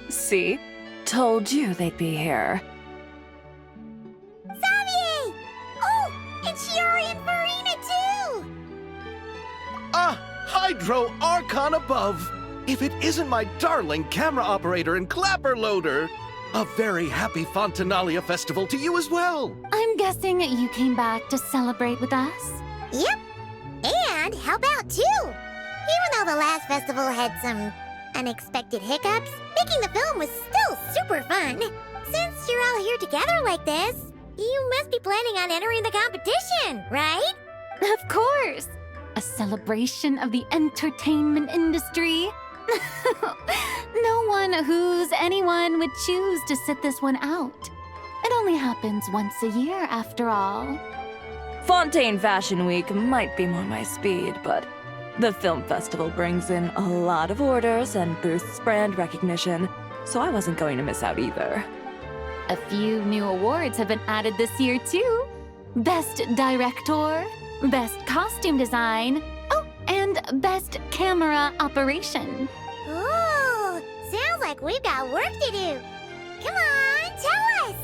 See? Told you they'd be here. Xavier! Oh, and Chiori and Furina too! Hydro Archon above! If it isn't my darling camera operator and clapper loader! A very happy Fontinalia festival to you as well! I'm guessing you came back to celebrate with us? Yep, and help out too! Even though the last festival had some unexpected hiccups, making the film was still super fun. Since you're all here together like this, you must be planning on entering the competition, right? Of course! A celebration of the entertainment industry. No one who's anyone would choose to sit this one out. It only happens once a year, after all. Fontaine Fashion Week might be more my speed, but the film festival brings in a lot of orders and boosts brand recognition, so I wasn't going to miss out either. A few new awards have been added this year, too. Best Director, Best Costume Design, oh, and Best Camera Operation. Ooh, sounds like we've got work to do. Come on, tell us!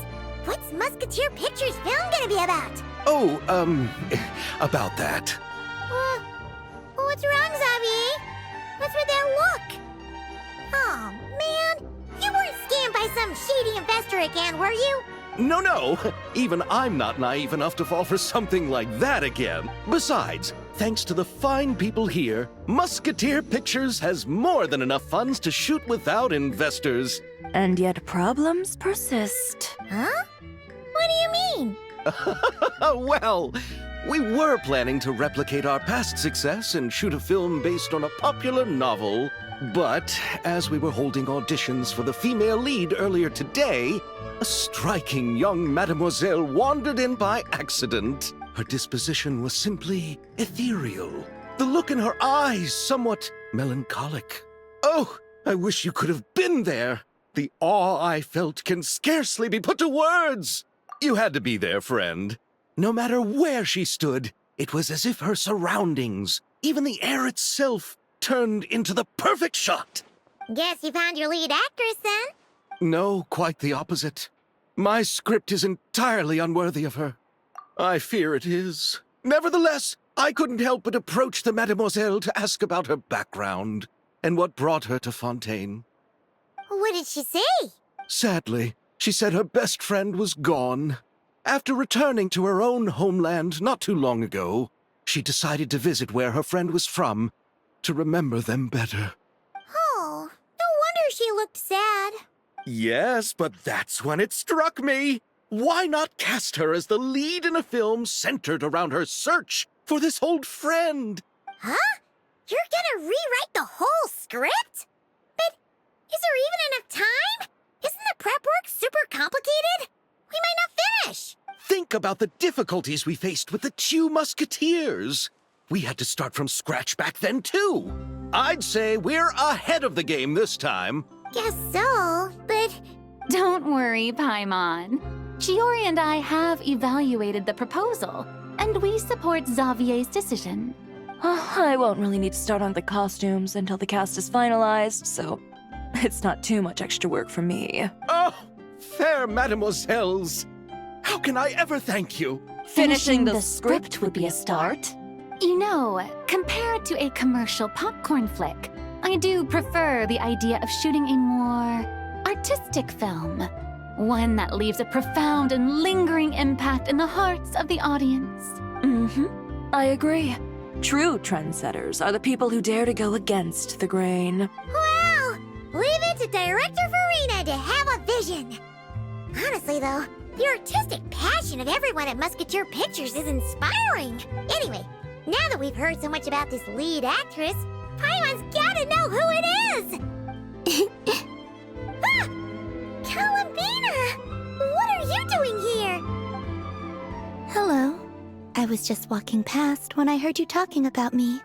What's Musketeer Pictures film gonna be about? Oh, about that. What's wrong, Xavier? What's with that look? Oh, man. You weren't scammed by some shady investor again, were you? No. Even I'm not naive enough to fall for something like that again. Besides, thanks to the fine people here, Musketeer Pictures has more than enough funds to shoot without investors. And yet problems persist. Huh? What do you mean? Well, we were planning to replicate our past success and shoot a film based on a popular novel. But as we were holding auditions for the female lead earlier today, a striking young mademoiselle wandered in by accident. Her disposition was simply ethereal. The look in her eyes somewhat melancholic. Oh, I wish you could have been there. The awe I felt can scarcely be put to words. You had to be there, friend. No matter where she stood, it was as if her surroundings, even the air itself, turned into the perfect shot. Guess you found your lead actress, then? No, quite the opposite. My script is entirely unworthy of her. I fear it is. Nevertheless, I couldn't help but approach the mademoiselle to ask about her background and what brought her to Fontaine. What did she say? Sadly, she said her best friend was gone. After returning to her own homeland not too long ago, she decided to visit where her friend was from to remember them better. Oh, no wonder she looked sad. Yes, but that's when it struck me. Why not cast her as the lead in a film centered around her search for this old friend? Huh? You're gonna rewrite the whole script? But is there even enough time? Isn't the prep work super complicated? We might not finish. Think about the difficulties we faced with the two Musketeers. We had to start from scratch back then, too. I'd say we're ahead of the game this time. Guess so, but... Don't worry, Paimon. Chiori and I have evaluated the proposal, and we support Xavier's decision. I won't really need to start on the costumes until the cast is finalized, so it's not too much extra work for me. Oh, fair mademoiselles. How can I ever thank you? Finishing the script would be a start. You know, compared to a commercial popcorn flick, I do prefer the idea of shooting a more artistic film. One that leaves a profound and lingering impact in the hearts of the audience. I agree. True trendsetters are the people who dare to go against the grain. Well, leave it to Director Furina to have a vision. Honestly, though, the artistic passion of everyone at Musketeer Pictures is inspiring. Anyway, now that we've heard so much about this lead actress, Paimon's gotta know who it is! Ah! Columbina! What are you doing here? Hello. I was just walking past when I heard you talking about me,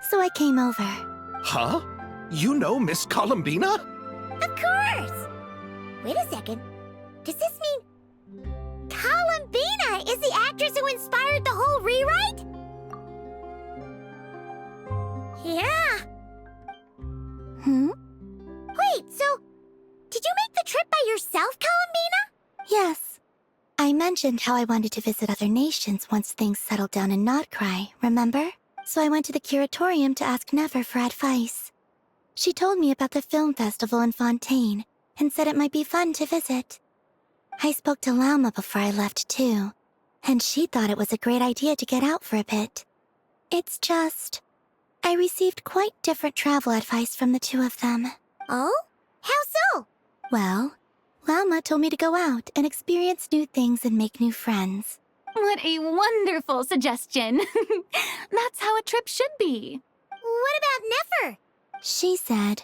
so I came over. Huh? You know Miss Columbina? Of course! Wait a second. Does this mean Columbina is the actress who inspired the whole rewrite? Yeah. mentioned how I wanted to visit other nations once things settled down in Nod-Krai, remember? So I went to the curatorium to ask Never for advice. She told me about the film festival in Fontaine and said it might be fun to visit. I spoke to Lauma before I left too, and she thought it was a great idea to get out for a bit. It's just, I received quite different travel advice from the two of them. Oh? How so? Well, Lauma told me to go out and experience new things and make new friends. What a wonderful suggestion. That's how a trip should be. What about Nefer? She said,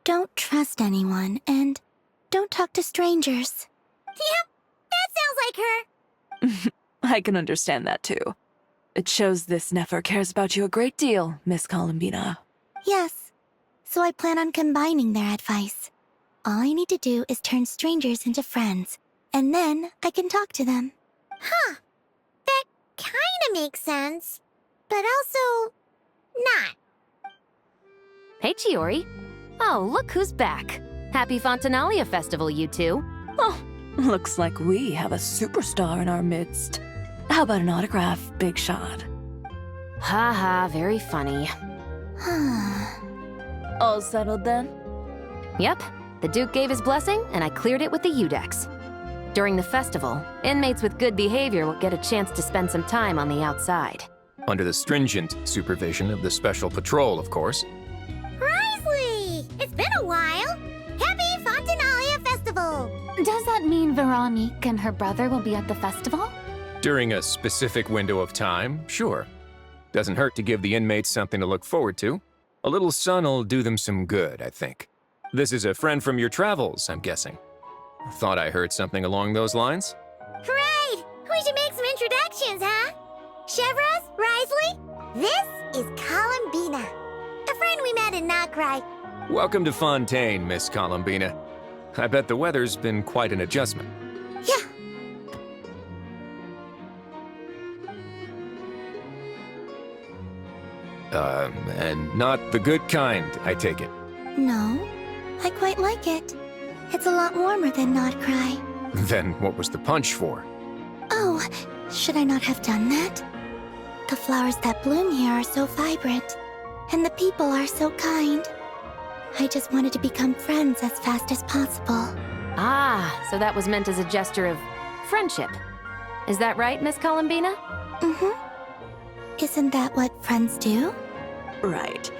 don't trust anyone and don't talk to strangers. Yep, that sounds like her. I can understand that too. It shows this Nefer cares about you a great deal, Miss Columbina. Yes, so I plan on combining their advice. All I need to do is turn strangers into friends, and then I can talk to them. Huh. That kinda makes sense. But also, not. Hey, Chiori. Oh, look who's back. Happy Fontinalia Festival, you two. Oh, looks like we have a superstar in our midst. How about an autograph, Big Shot? Haha, very funny. All settled then? Yep, the Duke gave his blessing, and I cleared it with the Udex. During the festival, inmates with good behavior will get a chance to spend some time on the outside. Under the stringent supervision of the Special Patrol, of course. Wriothesley! It's been a while. Happy Fontinalia Festival! Does that mean Veronique and her brother will be at the festival? During a specific window of time, sure. Doesn't hurt to give the inmates something to look forward to. A little sun'll do them some good, I think. This is a friend from your travels, I'm guessing. Thought I heard something along those lines? Right! We should make some introductions, huh? Chevreuse, Wriothesley, this is Columbina. A friend we met in Nod-Krai. Welcome to Fontaine, Miss Columbina. I bet the weather's been quite an adjustment. Yeah. And not the good kind, I take it. No, I quite like it. It's a lot warmer than Nod-Krai. Then what was the punch for? Oh, should I not have done that? The flowers that bloom here are so vibrant, and the people are so kind. I just wanted to become friends as fast as possible. Ah, so that was meant as a gesture of friendship. Is that right, Miss Columbina? Mm-hmm. Isn't that what friends do? Right.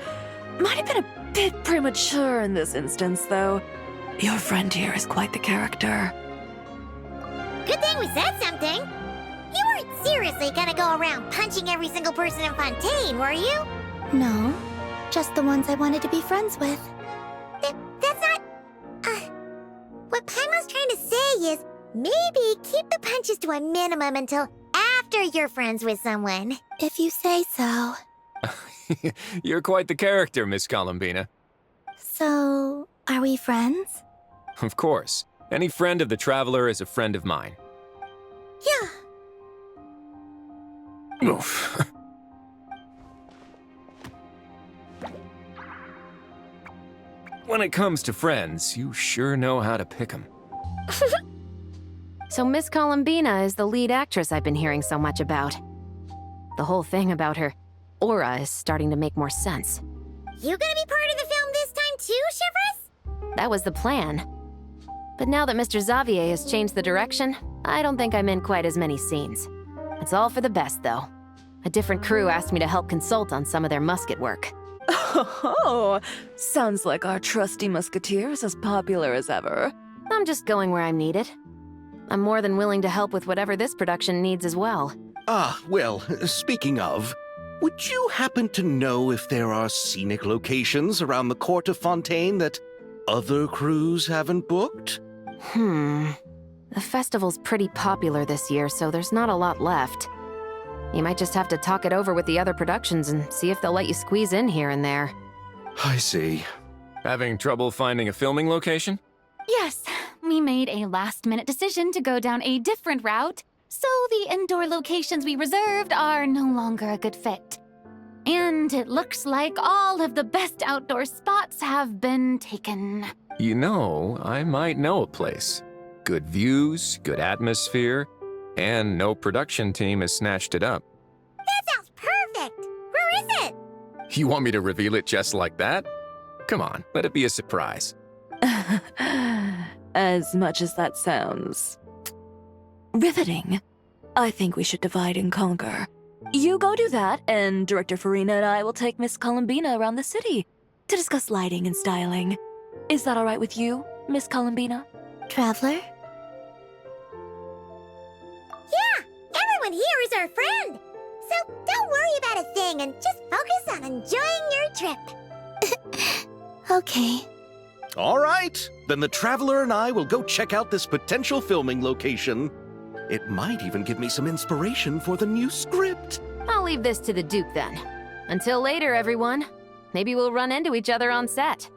Might have been a bit premature in this instance, though. Your friend here is quite the character. Good thing we said something. You weren't seriously gonna go around punching every single person in Fontaine, were you? No, just the ones I wanted to be friends with. That's not... What Paimon's trying to say is, maybe keep the punches to a minimum until after you're friends with someone. If you say so. You're quite the character, Miss Columbina. So, are we friends? Of course. Any friend of the Traveler is a friend of mine. Yeah. Oof. When it comes to friends, you sure know how to pick 'em. So Miss Columbina is the lead actress I've been hearing so much about. The whole thing about her aura is starting to make more sense. You gonna be part of the film this time too, Chevreuse? That was the plan. But now that Mr. Xavier has changed the direction, I don't think I'm in quite as many scenes. It's all for the best, though. A different crew asked me to help consult on some of their musket work. Oh, sounds like our trusty musketeer is as popular as ever. I'm just going where I'm needed. I'm more than willing to help with whatever this production needs as well. Ah, well, speaking of, would you happen to know if there are scenic locations around the court of Fontaine that other crews haven't booked? The festival's pretty popular this year, so there's not a lot left. You might just have to talk it over with the other productions and see if they'll let you squeeze in here and there. I see. Having trouble finding a filming location? Yes, we made a last-minute decision to go down a different route, so the indoor locations we reserved are no longer a good fit. And it looks like all of the best outdoor spots have been taken. You know, I might know a place. Good views, good atmosphere, And no production team has snatched it up. That sounds perfect! Where is it? You want me to reveal it just like that? Come on, let it be a surprise. As much as that sounds riveting, I think we should divide and conquer. You go do that, and Director Furina and I will take Miss Columbina around the city to discuss lighting and styling. Is that all right with you, Miss Columbina? Traveler? Yeah, everyone here is our friend. So don't worry about a thing and just focus on enjoying your trip. Okay. All right, then the Traveler and I will go check out this potential filming location. It might even give me some inspiration for the new script. I'll leave this to the Duke then. Until later, everyone. Maybe we'll run into each other on set.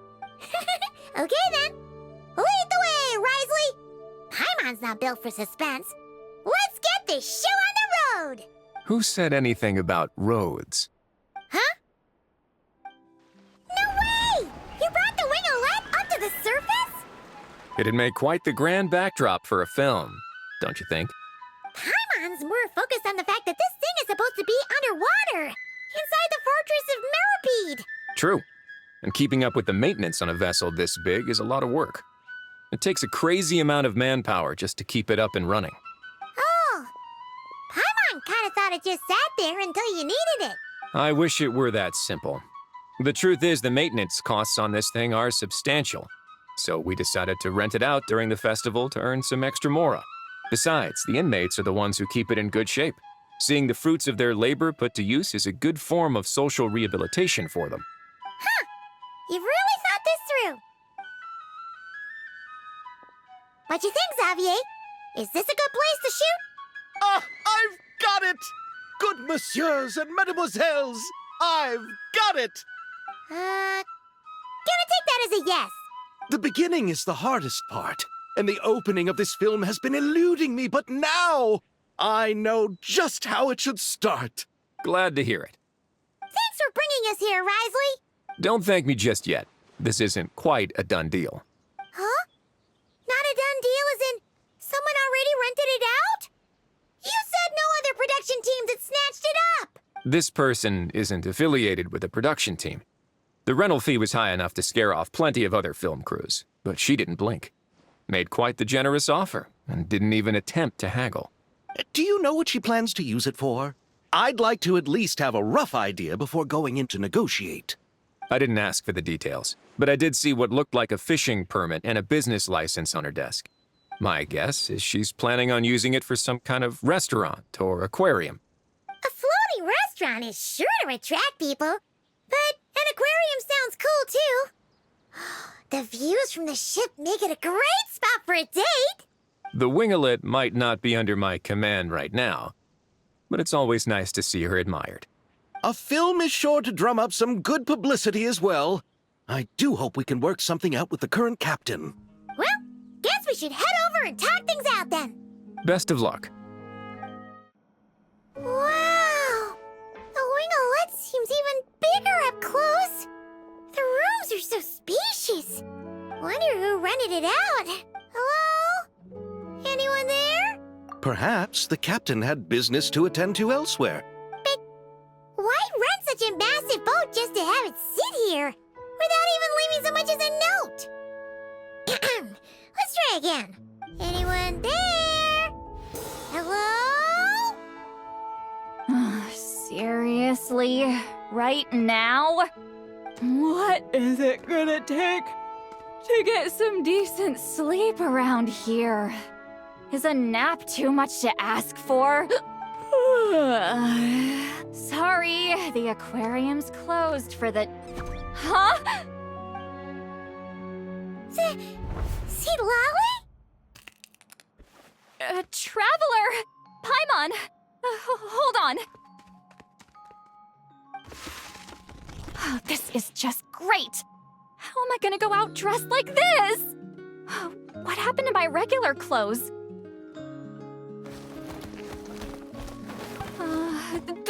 Okay then. Lead the way, Wriothesley. Paimon's not built for suspense. Let's get this show on the road. Who said anything about roads? Huh? No way! You brought the winglet up to the surface? It'd make quite the grand backdrop for a film, don't you think? Paimon's more focused on the fact that this thing is supposed to be underwater, inside the fortress of Meripede. True. And keeping up with the maintenance on a vessel this big is a lot of work. It takes a crazy amount of manpower just to keep it up and running. Oh, Paimon kind of thought it just sat there until you needed it. I wish it were that simple. The truth is the maintenance costs on this thing are substantial. So we decided to rent it out during the festival to earn some extra mora. Besides, the inmates are the ones who keep it in good shape. Seeing the fruits of their labor put to use is a good form of social rehabilitation for them. Huh, you've really thought this through. What you think, Xavier? Is this a good place to shoot? Ah, I've got it! Good messieurs and mesdemoiselles, I've got it! Gonna take that as a yes. The beginning is the hardest part, and the opening of this film has been eluding me, but now I know just how it should start. Glad to hear it. Thanks for bringing us here, Wriothesley. Don't thank me just yet. This isn't quite a done deal. Huh? Not a done deal as in someone already rented it out? You said no other production teams had snatched it up. This person isn't affiliated with a production team. The rental fee was high enough to scare off plenty of other film crews, but she didn't blink. Made quite the generous offer, and didn't even attempt to haggle. Do you know what she plans to use it for? I'd like to at least have a rough idea before going in to negotiate. I didn't ask for the details, but I did see what looked like a fishing permit and a business license on her desk. My guess is she's planning on using it for some kind of restaurant or aquarium. A floating restaurant is sure to attract people, but an aquarium sounds cool too. The views from the ship make it a great spot for a date. The winglet might not be under my command right now, but it's always nice to see her admired. A film is sure to drum up some good publicity as well. I do hope we can work something out with the current captain. Well, guess we should head over and talk things out then. Best of luck. Wow! The winglet seems even bigger up close. The rooms are so spacious. Wonder who rented it out. Hello? Anyone there? Perhaps the captain had business to attend to elsewhere. Why rent such a massive boat just to have it sit here, without even leaving so much as a note? Let's try again. Anyone there? Hello? Seriously? Right now? What is it gonna take to get some decent sleep Around here. Is a nap too much to ask for? Sorry, the aquarium's closed for the... Huh? Citlali? Traveler! Paimon! Hold on. Oh, this is just great. How am I gonna go out dressed like this? Oh, what happened to my regular clothes?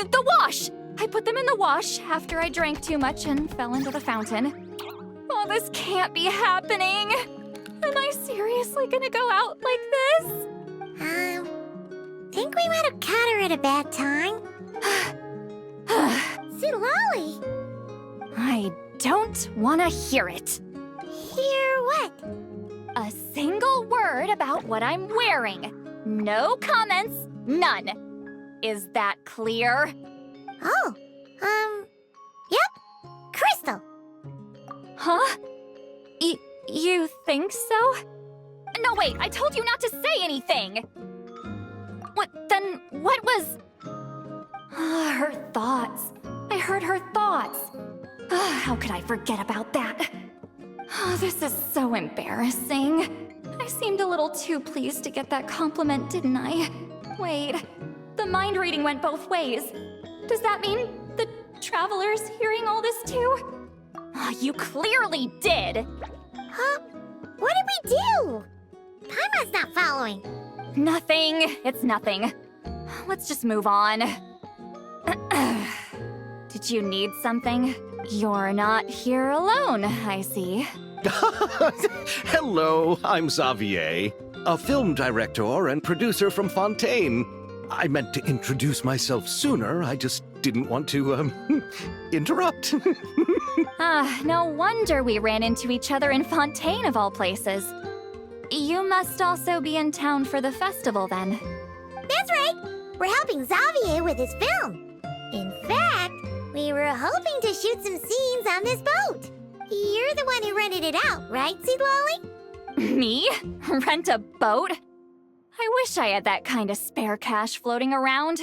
The wash! I put them in the wash after I drank too much and fell into the fountain. Oh, this can't be happening! Am I seriously gonna go out like this? think we might have caught her at a bad time. Citlali! I don't want to hear it. Hear what? A single word about what I'm wearing. No comments, none. Is that clear? Oh, yep. Crystal. Huh? You think so? No, wait, I told you not to say anything! What was... her thoughts. I heard her thoughts. How could I forget about that? This is so embarrassing. I seemed a little too pleased to get that compliment, didn't I? Wait, the mind reading went both ways. Does that mean the traveler's hearing all this too? You clearly did! Huh? What did we do? Paimon's not following. Nothing. It's nothing. Let's just move on. Did you need something? You're not here alone, I see. Hello, I'm Xavier, a film director and producer from Fontaine. I meant to introduce myself sooner, I just didn't want to, interrupt. No wonder we ran into each other in Fontaine of all places. You must also be in town for the festival then. That's right. We're helping Xavier with his film. In fact, we were hoping to shoot some scenes on this boat. You're the one who rented it out, right, Citlali? Me? Rent a boat? I wish I had that kind of spare cash floating around.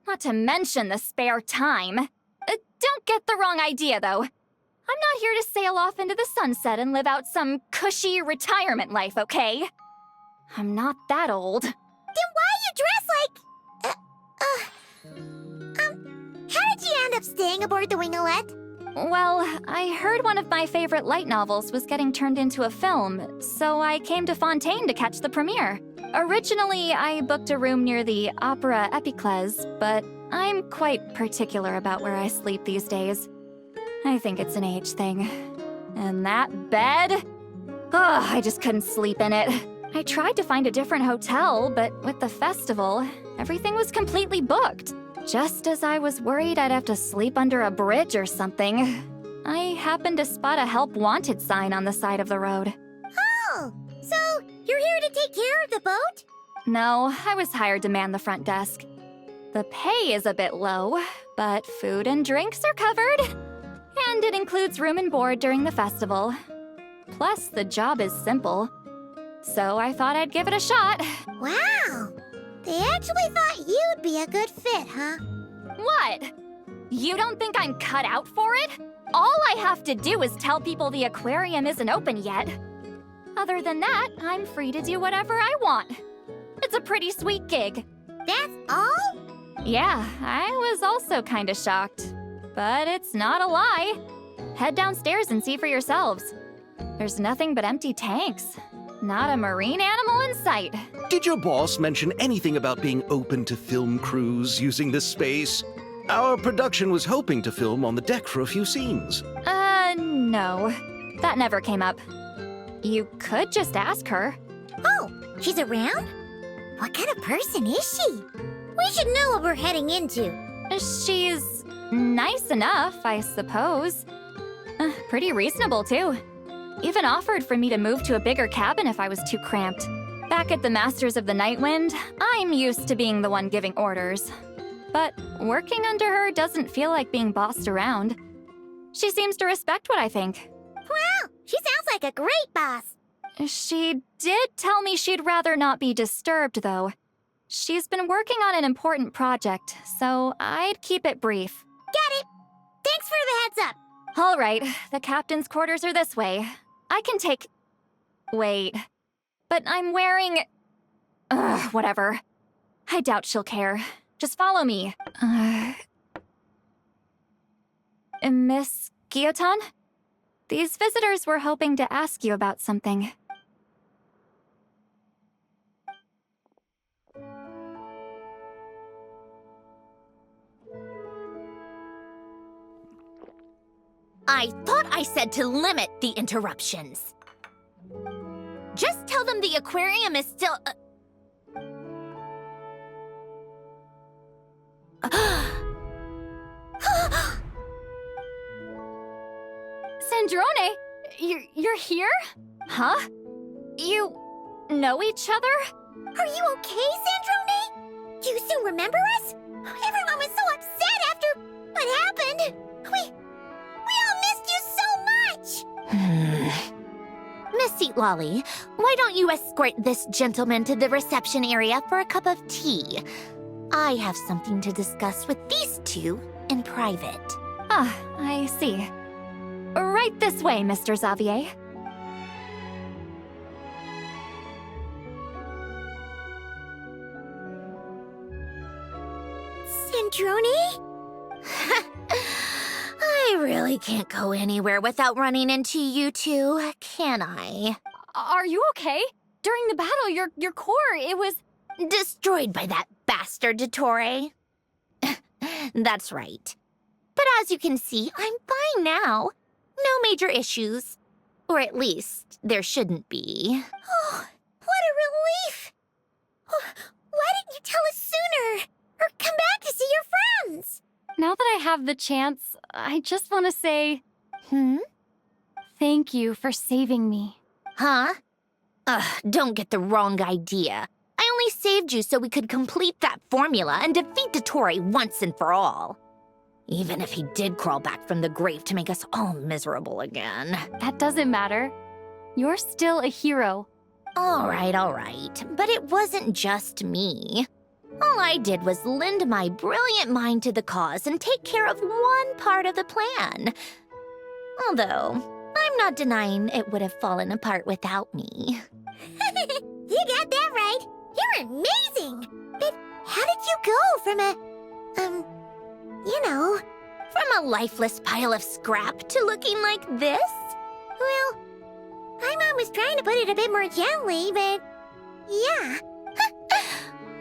Not to mention the spare time. Don't get the wrong idea, though. I'm not here to sail off into the sunset and live out some cushy retirement life, okay? I'm not that old. Then why you dress like... how did you end up staying aboard the Wingolette? Well, I heard one of my favorite light novels was getting turned into a film, so I came to Fontaine to catch the premiere. Originally, I booked a room near the Opera Epiclese, but I'm quite particular about where I sleep these days. I think it's an age thing. And that bed? Ugh, I just couldn't sleep in it. I tried to find a different hotel, but with the festival, everything was completely booked. Just as I was worried I'd have to sleep under a bridge or something, I happened to spot a help wanted sign on the side of the road. Oh, so you're here to take care of the boat? No, I was hired to man the front desk. The pay is a bit low, but food and drinks are covered. And it includes room and board during the festival. Plus, the job is simple. So I thought I'd give it a shot. Wow! They actually thought you'd be a good fit, huh? What? You don't think I'm cut out for it? All I have to do is tell people the aquarium isn't open yet. Other than that, I'm free to do whatever I want. It's a pretty sweet gig. That's all? Yeah, I was also kinda shocked. But it's not a lie. Head downstairs and see for yourselves. There's nothing but empty tanks. Not a marine animal in sight. Did your boss mention anything about being open to film crews using this space? Our production was hoping to film on the deck for a few scenes. No. That never came up. You could just ask her. Oh, she's around? What kind of person is she? We should know what we're heading into. She's nice enough, I suppose. Pretty reasonable, too. Even offered for me to move to a bigger cabin if I was too cramped. Back at the Masters of the Nightwind, I'm used to being the one giving orders. But working under her doesn't feel like being bossed around. She seems to respect what I think. Wow, she sounds like a great boss. She did tell me she'd rather not be disturbed, though. She's been working on an important project, so I'd keep it brief. Got it. Thanks for the heads up. All right, the captain's quarters are this way. I can take... Wait. But I'm wearing... whatever. I doubt she'll care. Just follow me. Miss Guillotin? These visitors were hoping to ask you about something. I thought I said to limit the interruptions. Just tell them the aquarium is still... Sandrone, you're here? Huh? You know each other? Are you okay, Sandrone? Do you still remember us? Everyone was so upset after what happened. We all missed you so much. Miss Citlali, why don't you escort this gentleman to the reception area for a cup of tea? I have something to discuss with these two in private. Ah, I see. Right this way, Mr. Xavier. Sandrone? I really can't go anywhere without running into you two, can I? Are you okay? During the battle, your core, it was... Destroyed by that bastard Dottore. That's right. But as you can see, I'm fine now. No major issues. Or at least, there shouldn't be. Oh, what a relief! Why didn't you tell us sooner? Or come back to see your friends? Now that I have the chance, I just want to say... Thank you for saving me. Huh? Don't get the wrong idea. I only saved you so we could complete that formula and defeat Dottore once and for all. Even if he did crawl back from the grave to make us all miserable again. That doesn't matter. You're still a hero. All right. But it wasn't just me. All I did was lend my brilliant mind to the cause and take care of one part of the plan. Although, I'm not denying it would have fallen apart without me. You got that right. You're amazing. But how did you go from From a lifeless pile of scrap to looking like this? Well, my mom was trying to put it a bit more gently, but yeah.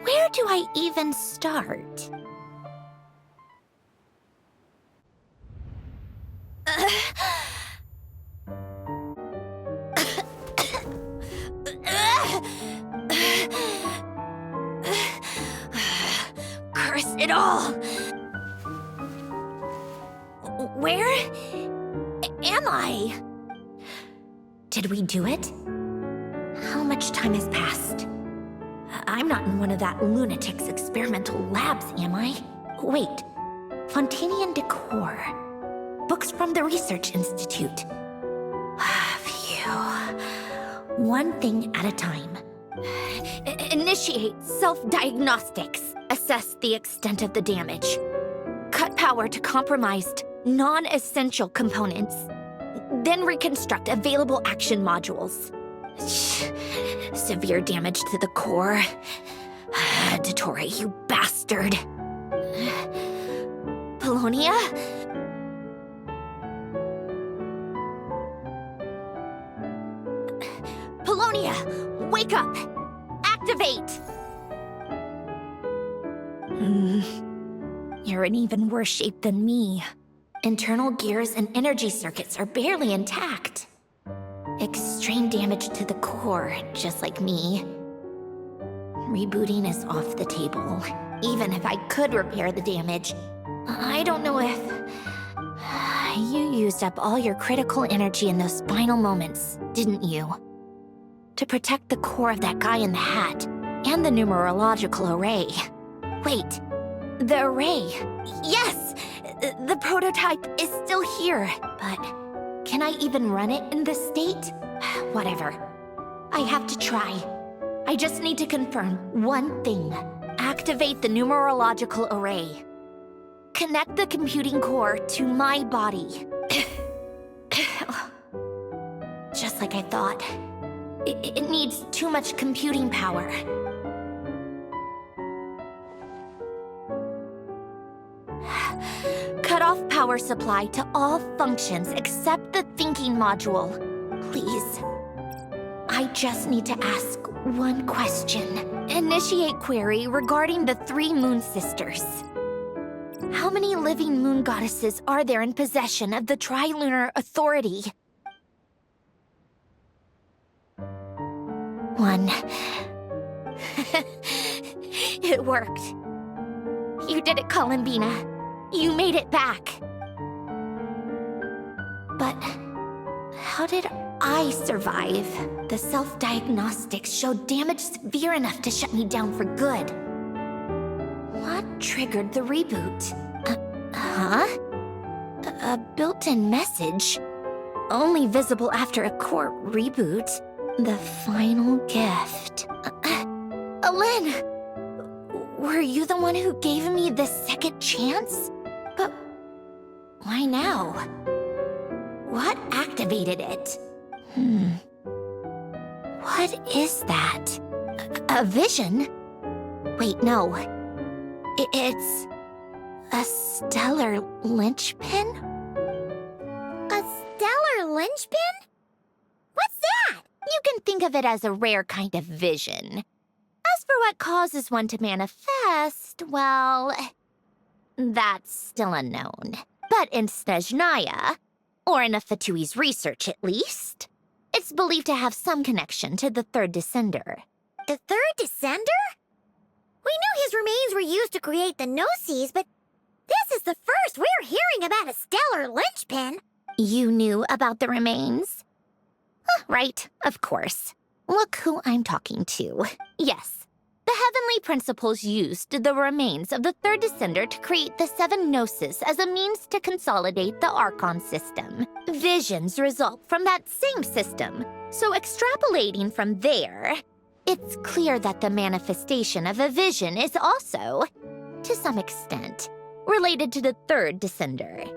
Where do I even start? Curse it all! Where am I? Did we do it? How much time has passed? I'm not in one of that lunatic's experimental labs, am I? Wait, Fontaine decor. Books from the Research Institute. Phew. One thing at a time. Initiate self-diagnostics. Assess the extent of the damage. Cut power to compromised, non-essential components. Then reconstruct available action modules. Severe damage to the core. Dottore, you bastard. Polonia? Polonia, wake up! Activate! You're in even worse shape than me. Internal gears and energy circuits are barely intact. Extreme damage to the core, just like me. Rebooting is off the table. Even if I could repair the damage, I don't know if... You used up all your critical energy in those final moments, didn't you? To protect the core of that guy in the hat, and the numerological array. Wait, the array. Yes! The prototype is still here, but can I even run it in this state? Whatever. I have to try. I just need to confirm one thing. Activate the numerological array. Connect the computing core to my body. Just like I thought. It needs too much computing power. Cut off power supply to all functions except the thinking module. Please. I just need to ask one question. Initiate query regarding the 3 moon sisters. How many living moon goddesses are there in possession of the Trilunar Authority? 1. It worked. You did it, Columbina. You made it back. But how did I survive? The self-diagnostics showed damage severe enough to shut me down for good. What triggered the reboot? A built-in message. Only visible after a core reboot. The final gift. Alen! Were you the one who gave me this second chance? But why now? What activated it? What is that? A vision? Wait, no. It's a stellar linchpin? A stellar linchpin? What's that? You can think of it as a rare kind of vision. As for what causes one to manifest, well, that's still unknown. But in Snezhnaya, or in Afatui's research at least, it's believed to have some connection to the third descender. The third descender? We knew his remains were used to create the Gnosis, but this is the first we're hearing about a stellar linchpin. You knew about the remains? Right, of course. Look who I'm talking to. Yes, the heavenly principles used the remains of the third descender to create the 7 Gnosis as a means to consolidate the Archon system. Visions result from that same system, so extrapolating from there, it's clear that the manifestation of a vision is also, to some extent, related to the third descender.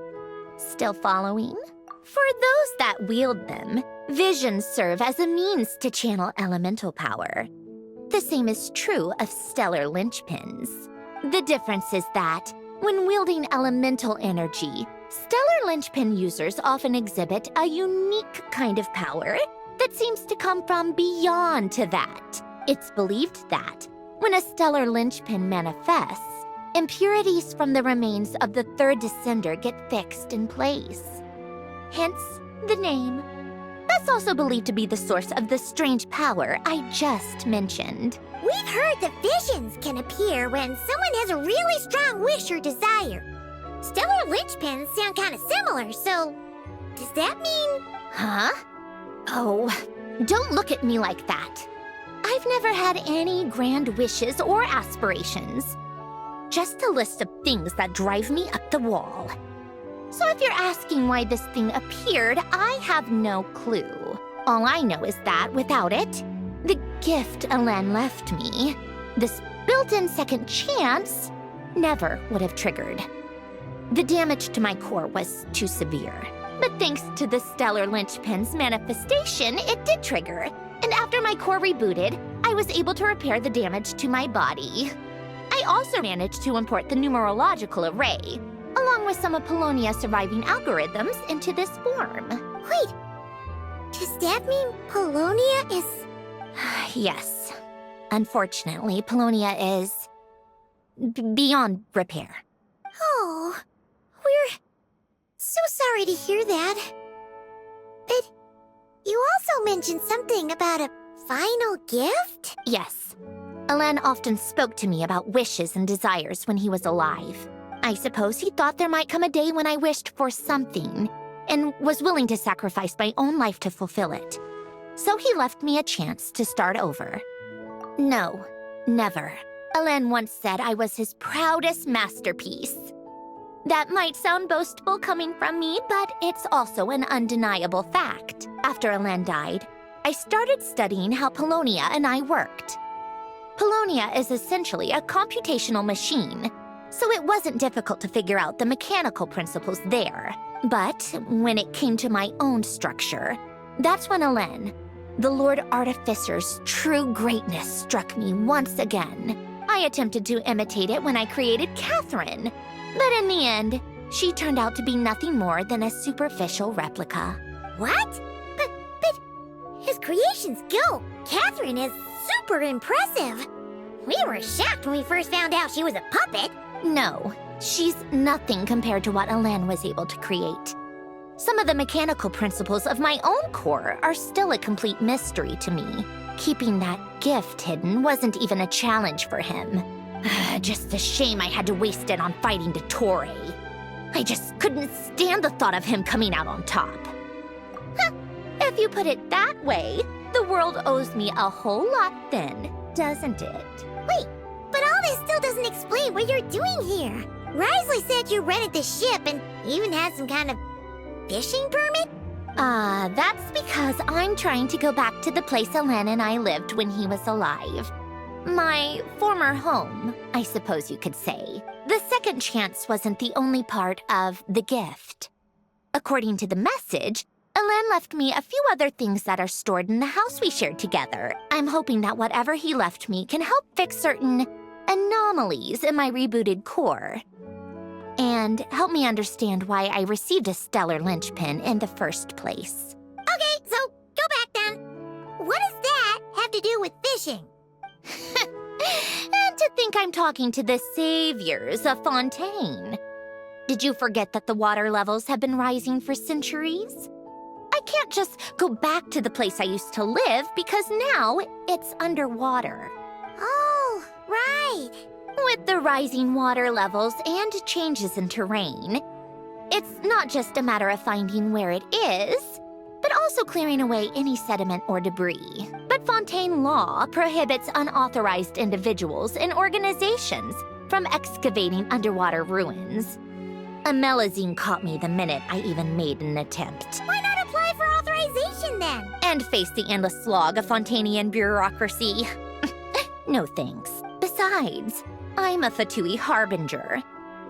Still following? For those that wield them, visions serve as a means to channel elemental power. The same is true of stellar linchpins. The difference is that, when wielding elemental energy, stellar linchpin users often exhibit a unique kind of power that seems to come from beyond to that. It's believed that, when a stellar linchpin manifests, impurities from the remains of the third descender get fixed in place. Hence, the name. That's also believed to be the source of the strange power I just mentioned. We've heard that visions can appear when someone has a really strong wish or desire. Stellar linchpins sound kind of similar, so does that mean... Huh? Oh, don't look at me like that. I've never had any grand wishes or aspirations. Just a list of things that drive me up the wall. So if you're asking why this thing appeared, I have no clue. All I know is that without it, the gift Alen left me, this built-in second chance, never would have triggered. The damage to my core was too severe. But thanks to the stellar linchpin's manifestation, it did trigger. And after my core rebooted, I was able to repair the damage to my body. I also managed to import the numerological array, along with some of Polonia's surviving algorithms, into this form. Wait, does that mean Polonia is... Yes. Unfortunately, Polonia is... beyond repair. Oh, we're so sorry to hear that. But you also mentioned something about a final gift? Yes. Alen often spoke to me about wishes and desires when he was alive. I suppose he thought there might come a day when I wished for something, and was willing to sacrifice my own life to fulfill it. So he left me a chance to start over. No, never. Alen once said I was his proudest masterpiece. That might sound boastful coming from me, but it's also an undeniable fact. After Alen died, I started studying how Polonia and I worked. Polonia is essentially a computational machine, so it wasn't difficult to figure out the mechanical principles there. But when it came to my own structure, that's when Alen, the Lord Artificer's true greatness, struck me once again. I attempted to imitate it when I created Catherine, but in the end, she turned out to be nothing more than a superficial replica. What? But his creations go. Catherine is super impressive. We were shocked when we first found out she was a puppet. No, she's nothing compared to what Alen was able to create. Some of the mechanical principles of my own core are still a complete mystery to me. Keeping that gift hidden wasn't even a challenge for him. Just a shame I had to waste it on fighting Dottore. I just couldn't stand the thought of him coming out on top. If you put it that way, the world owes me a whole lot then, doesn't it? Wait, but all this still doesn't explain what you're doing here. Wriothesley said you rented the ship and even had some kind of fishing permit? That's because I'm trying to go back to the place Alen and I lived when he was alive. My former home, I suppose you could say. The second chance wasn't the only part of the gift. According to the message, Alen left me a few other things that are stored in the house we shared together. I'm hoping that whatever he left me can help fix certain anomalies in my rebooted core. And help me understand why I received a stellar linchpin in the first place. Okay, so go back then. What does that have to do with fishing? And to think I'm talking to the saviors of Fontaine. Did you forget that the water levels have been rising for centuries? I can't just go back to the place I used to live because now it's underwater. Oh, right. With the rising water levels and changes in terrain, it's not just a matter of finding where it is, but also clearing away any sediment or debris. But Fontaine law prohibits unauthorized individuals and organizations from excavating underwater ruins. A Melazine caught me the minute I even made an attempt. Why not apply for authorization then? And face the endless slog of Fontainian bureaucracy. No thanks. Besides, I'm a Fatui harbinger.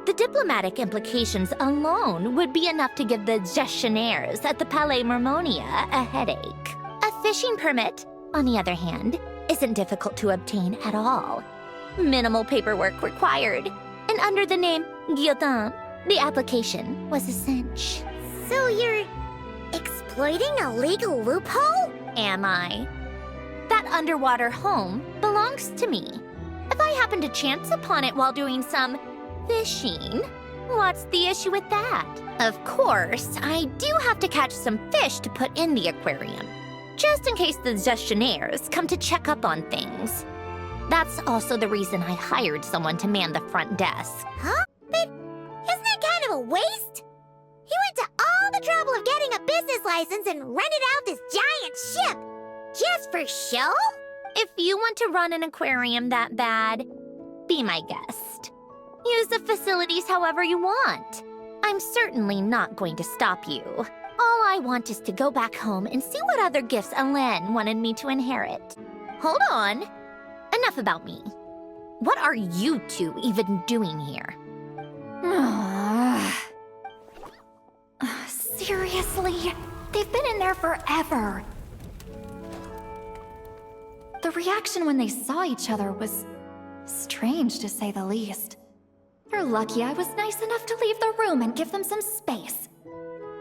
The diplomatic implications alone would be enough to give the gestionnaires at the Palais Mermonia a headache. A fishing permit, on the other hand, isn't difficult to obtain at all. Minimal paperwork required, and under the name Guillotin, the application was a cinch. So you're exploiting a legal loophole? Am I? That underwater home belongs to me. If I happen to chance upon it while doing some fishing, what's the issue with that? Of course, I do have to catch some fish to put in the aquarium, just in case the gestionnaires come to check up on things. That's also the reason I hired someone to man the front desk. Huh? But isn't that kind of a waste? You went to all the trouble of getting a business license and rented out this giant ship, just for show? If you want to run an aquarium that bad, be my guest. Use the facilities however you want. I'm certainly not going to stop you. All I want is to go back home and see what other gifts Alen wanted me to inherit. Hold on. Enough about me. What are you two even doing here? Seriously? They've been in there forever. The reaction when they saw each other was strange, to say the least. They're lucky I was nice enough to leave the room and give them some space.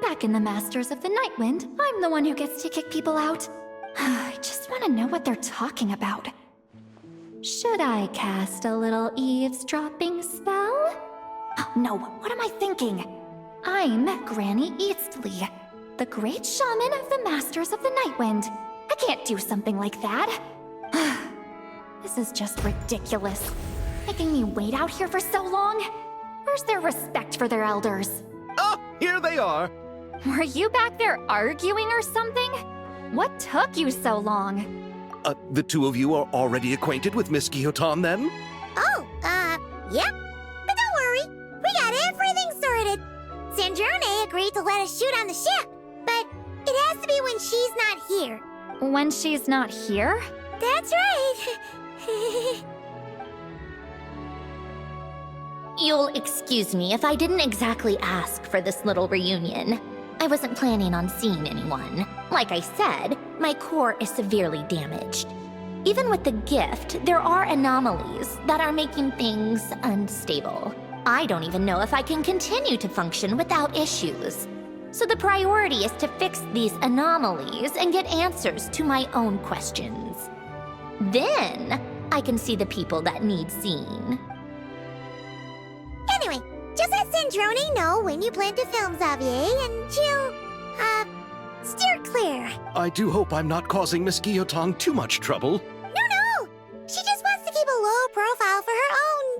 Back in the Masters of the Nightwind, I'm the one who gets to kick people out. I just want to know what they're talking about. Should I cast a little eavesdropping spell? Oh, no, what am I thinking? I'm Granny Eastley, the great shaman of the Masters of the Nightwind. I can't do something like that. This is just ridiculous. Making me wait out here for so long? Where's their respect for their elders? Oh, here they are. Were you back there arguing or something? What took you so long? The two of you are already acquainted with Miss Guillotin, then? Oh, yep. But don't worry, we got everything sorted. Sandrone agreed to let us shoot on the ship, but it has to be when she's not here. When she's not here? That's right. You'll excuse me if I didn't exactly ask for this little reunion. I wasn't planning on seeing anyone. Like I said, my core is severely damaged. Even with the gift, there are anomalies that are making things unstable. I don't even know if I can continue to function without issues. So the priority is to fix these anomalies and get answers to my own questions. Then, I can see the people that need seeing. Anyway, just let Sandrone know when you plan to film Xavier, and she'll, steer clear. I do hope I'm not causing Miss Guillotin too much trouble. No! She just wants to keep a low profile for her own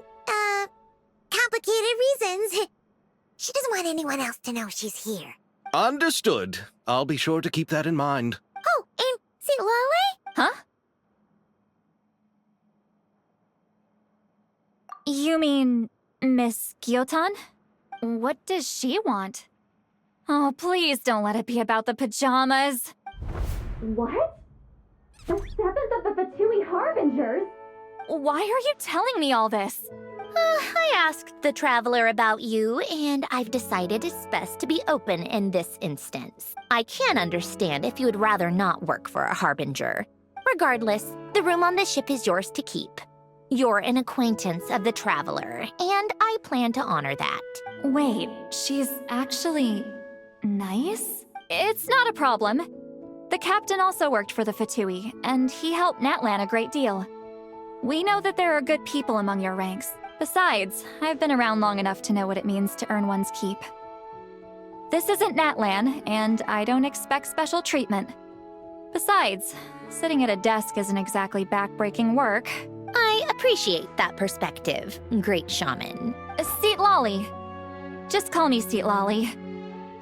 anyone else to know she's here. Understood. I'll be sure to keep that in mind. Oh, and Citlali? Huh? You mean Miss Gyotan? What does she want? Oh, please don't let it be about the pajamas. What? The 7th of the Fatui Harbingers? Why are you telling me all this? I asked the Traveler about you, and I've decided it's best to be open in this instance. I can understand if you would rather not work for a Harbinger. Regardless, the room on the ship is yours to keep. You're an acquaintance of the Traveler, and I plan to honor that. Wait, she's actually nice? It's not a problem. The captain also worked for the Fatui, and he helped Natlan a great deal. We know that there are good people among your ranks. Besides, I've been around long enough to know what it means to earn one's keep. This isn't Natlan, and I don't expect special treatment. Besides, sitting at a desk isn't exactly back-breaking work. I appreciate that perspective, great shaman. Citlali. Just call me Citlali.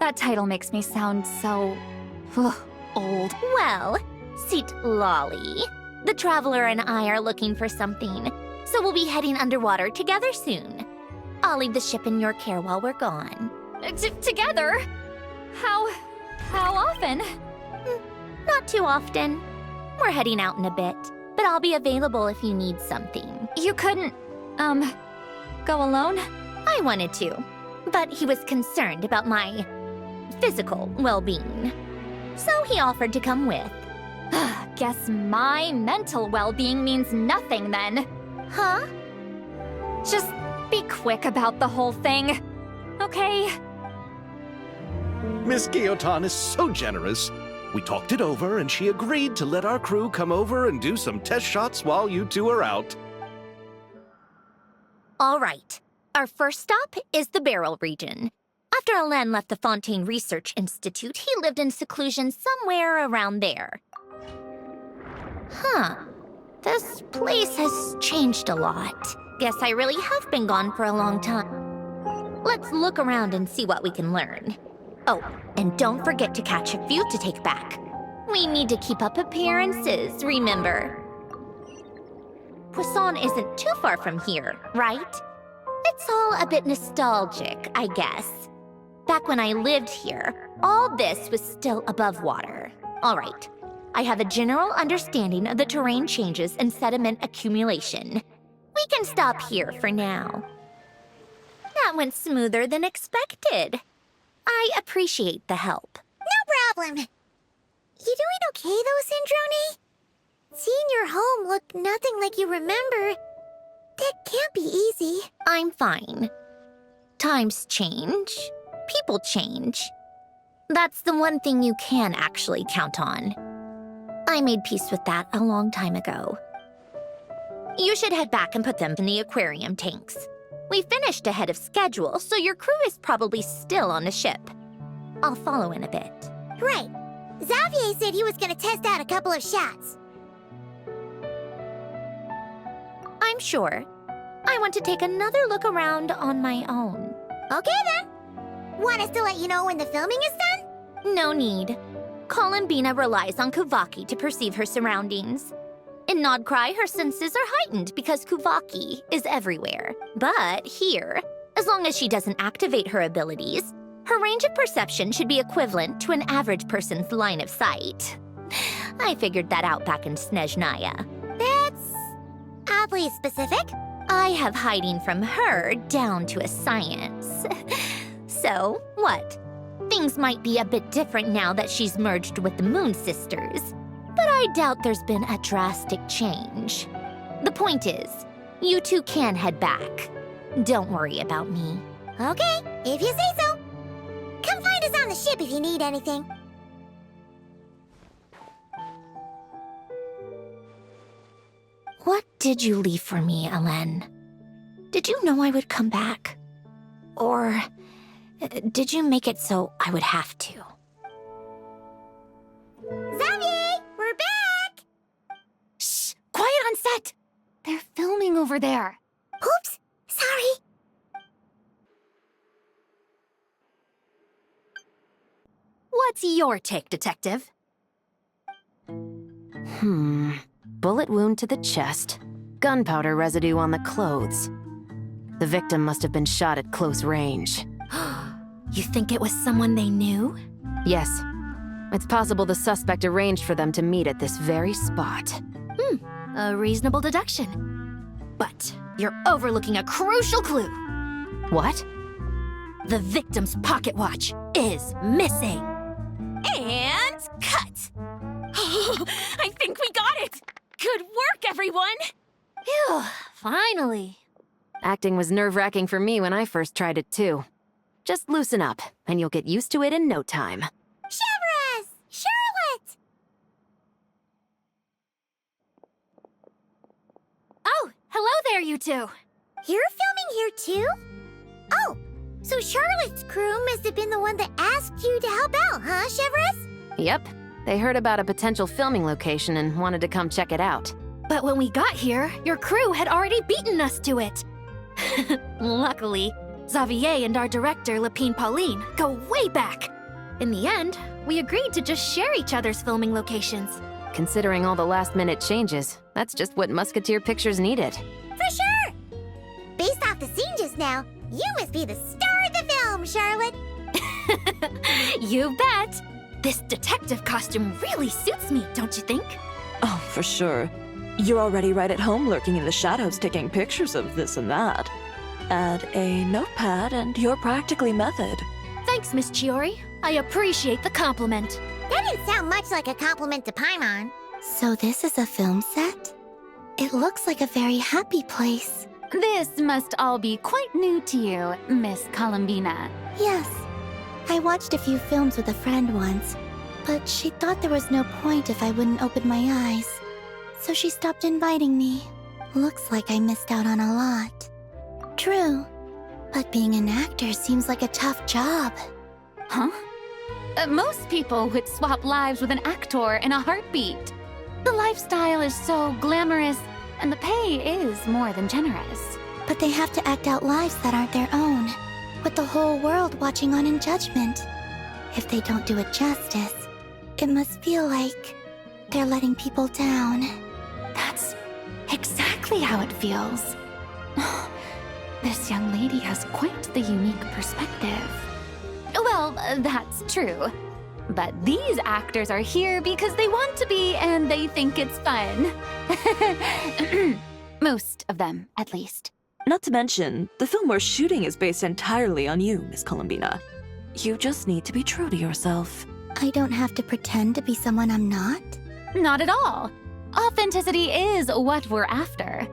That title makes me sound so... old. Well, Citlali, the Traveler and I are looking for something, so we'll be heading underwater together soon. I'll leave the ship in your care while we're gone. Together? How often? Not too often. We're heading out in a bit, but I'll be available if you need something. You couldn't, go alone? I wanted to, but he was concerned about my physical well-being. So he offered to come with. Guess my mental well-being means nothing then. Huh? Just be quick about the whole thing, okay? Miss Gyotan is so generous. We talked it over, and she agreed to let our crew come over and do some test shots while you two are out. All right. Our first stop is the Beryl region. After Alain left the Fontaine Research Institute, he lived in seclusion somewhere around there. Huh. This place has changed a lot. Guess I really have been gone for a long time. Let's look around and see what we can learn. Oh, and don't forget to catch a few to take back. We need to keep up appearances, remember? Poisson isn't too far from here, right? It's all a bit nostalgic, I guess. Back when I lived here, all this was still above water. All right, I have a general understanding of the terrain changes and sediment accumulation. We can stop here for now. That went smoother than expected. I appreciate the help. No problem. You doing okay though, Sandrone? Seeing your home look nothing like you remember, that can't be easy. I'm fine. Times change. People change. That's the one thing you can actually count on. I made peace with that a long time ago. You should head back and put them in the aquarium tanks. We finished ahead of schedule, so your crew is probably still on the ship. I'll follow in a bit. Right. Xavier said he was gonna test out a couple of shots. I'm sure. I want to take another look around on my own. Okay then. Want us to let you know when the filming is done? No need. Columbina relies on Kuvaki to perceive her surroundings. In Nod-Krai, her senses are heightened because Kuvaki is everywhere. But here, as long as she doesn't activate her abilities, her range of perception should be equivalent to an average person's line of sight. I figured that out back in Snezhnaya. That's oddly specific. I have hiding from her down to a science. So, what? Things might be a bit different now that she's merged with the Moon Sisters, but I doubt there's been a drastic change. The point is, you two can head back. Don't worry about me. Okay, if you say so. Come find us on the ship if you need anything. What did you leave for me, Alain? Did you know I would come back? Or did you make it so I would have to? Xavier, we're back! Shh! Quiet on set! They're filming over there. Oops, sorry. What's your take, Detective? Bullet wound to the chest. Gunpowder residue on the clothes. The victim must have been shot at close range. You think it was someone they knew? Yes. It's possible the suspect arranged for them to meet at this very spot. A reasonable deduction. But you're overlooking a crucial clue. What? The victim's pocket watch is missing. And cut! I think we got it! Good work, everyone! Phew, finally. Acting was nerve-wracking for me when I first tried it too. Just loosen up, and you'll get used to it in no time. Chevreuse! Charlotte! Oh, hello there, you two. You're filming here too? Oh, so Charlotte's crew must have been the one that asked you to help out, huh, Chevreuse? Yep. They heard about a potential filming location and wanted to come check it out. But when we got here, your crew had already beaten us to it. Luckily, Xavier and our director, Lepine-Pauline, go way back. In the end, we agreed to just share each other's filming locations. Considering all the last-minute changes, that's just what Musketeer Pictures needed. For sure! Based off the scene just now, you must be the star of the film, Charlotte! You bet! This detective costume really suits me, don't you think? Oh, for sure. You're already right at home lurking in the shadows taking pictures of this and that. Add a notepad and you're practically method. Thanks, Miss Chiori. I appreciate the compliment. That didn't sound much like a compliment to Paimon. So this is a film set? It looks like a very happy place. This must all be quite new to you, Miss Columbina. Yes. I watched a few films with a friend once, but she thought there was no point if I wouldn't open my eyes. So she stopped inviting me. Looks like I missed out on a lot. True, but being an actor seems like a tough job. Huh? Most people would swap lives with an actor in a heartbeat. The lifestyle is so glamorous, and the pay is more than generous. But they have to act out lives that aren't their own, with the whole world watching on in judgment. If they don't do it justice, it must feel like they're letting people down. That's exactly how it feels. This young lady has quite the unique perspective. Well, that's true. But these actors are here because they want to be and they think it's fun. Most of them, at least. Not to mention, the film we're shooting is based entirely on you, Miss Columbina. You just need to be true to yourself. I don't have to pretend to be someone I'm not? Not at all. Authenticity is what we're after.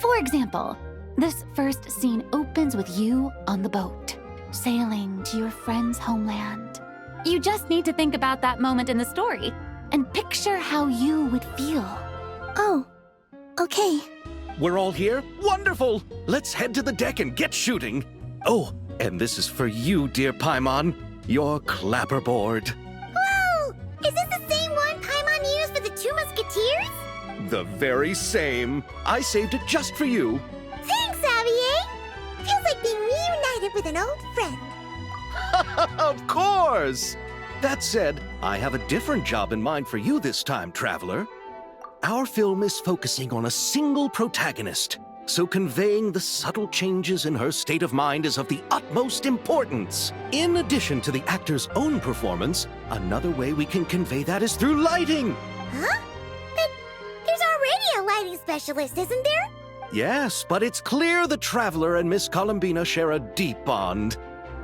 For example, this first scene opens with you on the boat, sailing to your friend's homeland. You just need to think about that moment in the story and picture how you would feel. Oh, okay. We're all here? Wonderful! Let's head to the deck and get shooting. Oh, and this is for you, dear Paimon, your clapperboard. Whoa! Is this the same one Paimon used for the Two Musketeers? The very same. I saved it just for you. Thanks, Xavier! Feels like being reunited with an old friend. Of course! That said, I have a different job in mind for you this time, traveler. Our film is focusing on a single protagonist, so conveying the subtle changes in her state of mind is of the utmost importance. In addition to the actor's own performance, another way we can convey that is through lighting. Huh? But there's already a lighting specialist, isn't there? Yes, but it's clear the traveler and Miss Columbina share a deep bond.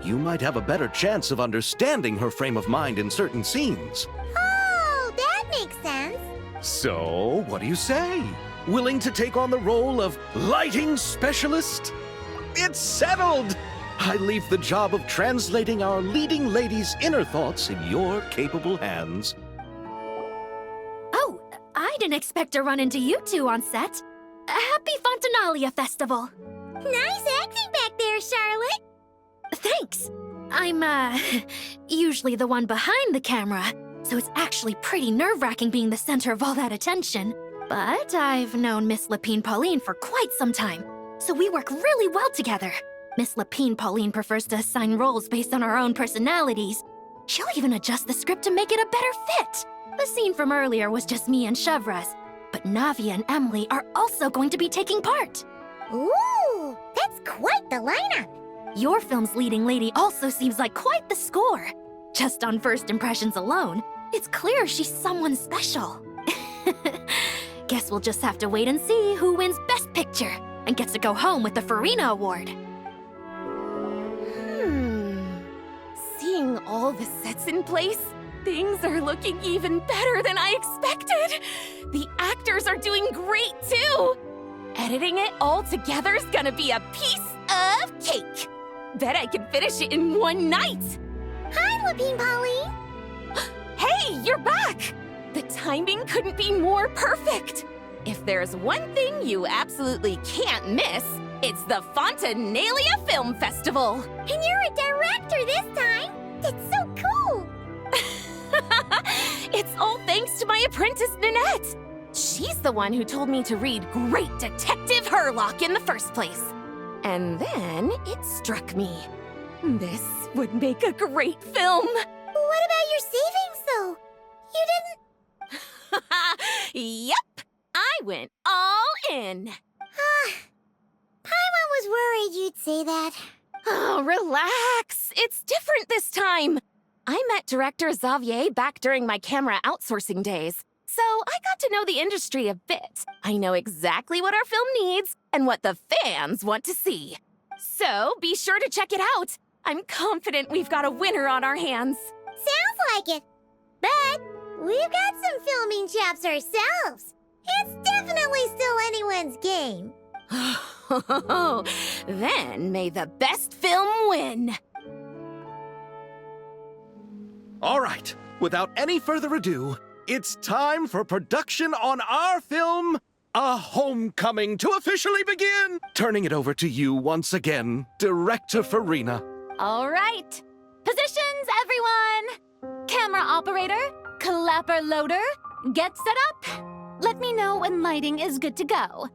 You might have a better chance of understanding her frame of mind in certain scenes. Oh, that makes sense. So, what do you say? Willing to take on the role of lighting specialist? It's settled! I leave the job of translating our leading lady's inner thoughts in your capable hands. Oh, I didn't expect to run into you two on set. Happy Fontinalia Festival. Nice acting back there, Charlotte. Thanks. I'm, usually the one behind the camera, so it's actually pretty nerve-wracking being the center of all that attention. But I've known Miss Lepine-Pauline for quite some time, so we work really well together. Miss Lepine-Pauline prefers to assign roles based on our own personalities, She'll even adjust the script to make it a better fit. The scene from earlier was just me and Chevreuse, but Navi and Emily are also going to be taking part. Ooh, that's quite the lineup. Your film's leading lady also seems like quite the score. Just on first impressions alone, it's clear she's someone special. Guess we'll just have to wait and see who wins Best Picture and gets to go home with the Furina Award. Seeing all the sets in place, things are looking even better than I expected. The actors are doing great too. Editing it all together is gonna be a piece of cake. Bet I can finish it in one night. Hi, Lepine-Pauline. Hey, you're back! The timing couldn't be more perfect. If there's one thing you absolutely can't miss, it's the Fontinalia Film Festival. And you're a director this time. That's so cool. It's all thanks to my apprentice, Nanette. She's the one who told me to read Great Detective Herlock in the first place. And then it struck me. This would make a great film. What about your savings, though? You didn't... Yep, I went all in. Paimon was worried you'd say that. Oh, relax. It's different this time. I met director Xavier back during my camera outsourcing days, so I got to know the industry a bit. I know exactly what our film needs and what the fans want to see. So be sure to check it out. I'm confident we've got a winner on our hands. Sounds like it. But we've got some filming chops ourselves. It's definitely still anyone's game. Then may the best film win. All right, without any further ado, it's time for production on our film, A Homecoming, to officially begin. Turning it over to you once again, Director Furina. All right. Positions, everyone. Camera operator, clapper loader, get set up. Let me know when lighting is good to go.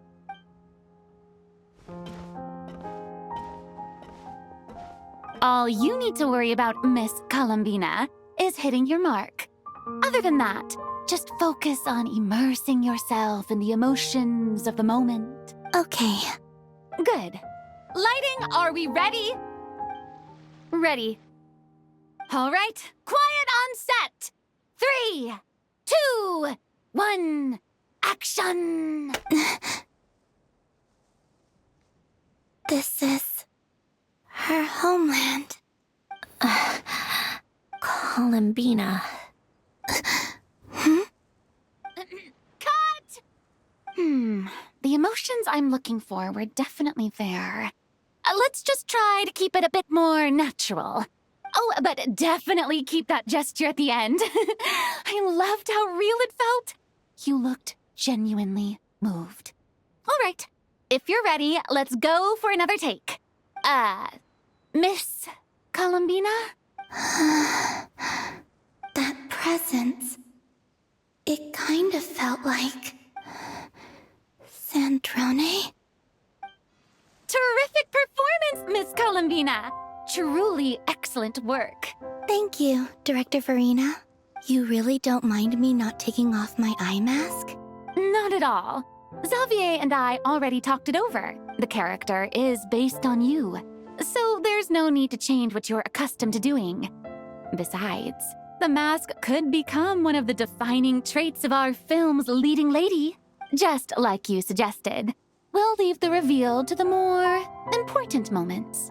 All you need to worry about, Miss Columbina, is hitting your mark. Other than that, just focus on immersing yourself in the emotions of the moment. Okay. Good. Lighting, are we ready? Ready. All right, quiet on set. 3, 2, 1, action! This is her homeland. Columbina. Cut! The emotions I'm looking for were definitely there. Let's just try to keep it a bit more natural. Oh, but definitely keep that gesture at the end. I loved how real it felt. You looked genuinely moved. All right, if you're ready, let's go for another take. Miss Columbina? That presence. It kind of felt like... Sandrone? Terrific performance, Miss Columbina. Truly excellent work. Thank you, Director Furina. You really don't mind me not taking off my eye mask? Not at all. Xavier and I already talked it over. The character is based on you, so there's no need to change what you're accustomed to doing. Besides, the mask could become one of the defining traits of our film's leading lady, just like you suggested. We'll leave the reveal to the more important moments.